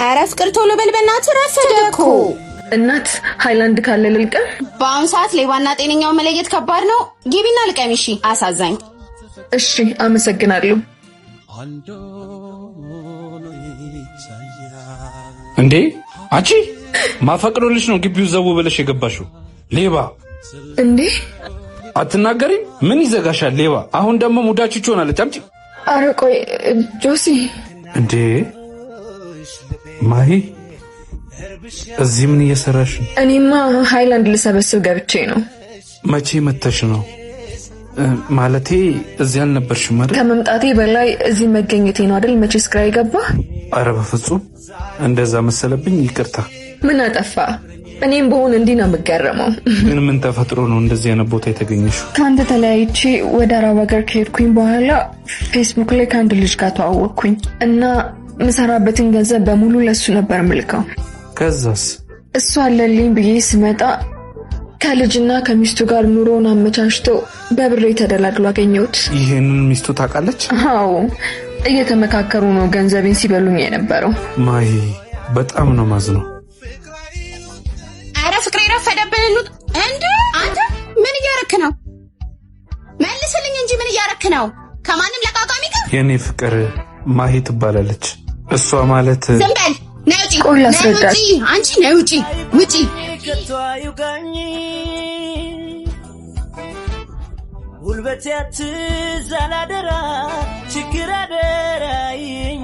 ኧረ ፍቅር ቶሎ በል በእናትህ ረፈደ እኮ። እናት ሃይላንድ ካለ ልልቀም። በአሁን ሰዓት ሌባና ጤነኛው መለየት ከባድ ነው። ግቢና ልቀም። እሺ አሳዛኝ። እሺ አመሰግናለሁ። እንዴ አንቺ ማፈቅዶልሽ ነው ግቢው ዘው ብለሽ የገባሽው ሌባ። እንዴ አትናገሪም? ምን ይዘጋሻል ሌባ? አሁን ደግሞ ሙዳችቹ ሆናለች። አምጪ። ኧረ ቆይ ጆሲ። እንዴ ማሂ እዚህ ምን እየሰራሽ ነው? እኔማ ሃይላንድ ልሰበስብ ገብቼ ነው። መቼ መተሽ ነው? ማለቴ እዚህ አልነበርሽም አይደል? ከመምጣቴ በላይ እዚህ መገኘቴ ነው አይደል? መቼስ ግራ ይገባ። ኧረ በፍጹም እንደዛ መሰለብኝ። ይቅርታ። ምን አጠፋ? እኔም በሆነ እንዲህ ነው የምገረመው። ግን ምን ተፈጥሮ ነው እንደዚህ አይነት ቦታ የተገኘሽው? ከአንተ ተለያይቼ ወደ አረብ ሀገር ከሄድኩኝ በኋላ ፌስቡክ ላይ ከአንድ ልጅ ጋር ተዋወቅኩኝ እና ምሰራበትን ገንዘብ በሙሉ ለሱ ነበር ምልከው። ከዛስ? እሱ አለልኝ ብዬ ስመጣ ከልጅና ከሚስቱ ጋር ኑሮውን አመቻችቶ በብሬ ተደላድሎ አገኘሁት። ይሄንን ሚስቱ ታውቃለች? አዎ እየተመካከሩ ነው ገንዘቤን ሲበሉኝ የነበረው። ማሂ በጣም ነው ማዝነው። ኧረ ፍቅሬ ረፈደብን። እንዴ አንተ ምን እያረክ ነው? መልስልኝ እንጂ ምን እያረክ ነው? ከማንም ለቃቃሚ ጋር? የኔ ፍቅር ማሂ ትባላለች። እሷ ማለት ዝም በል ነይ ውጪ። ቆይ ላስረዳት። አንቺ ነይ ውጪ ውጪ። ጉልበቴ አትዛላደራ ችግር አደራይኝ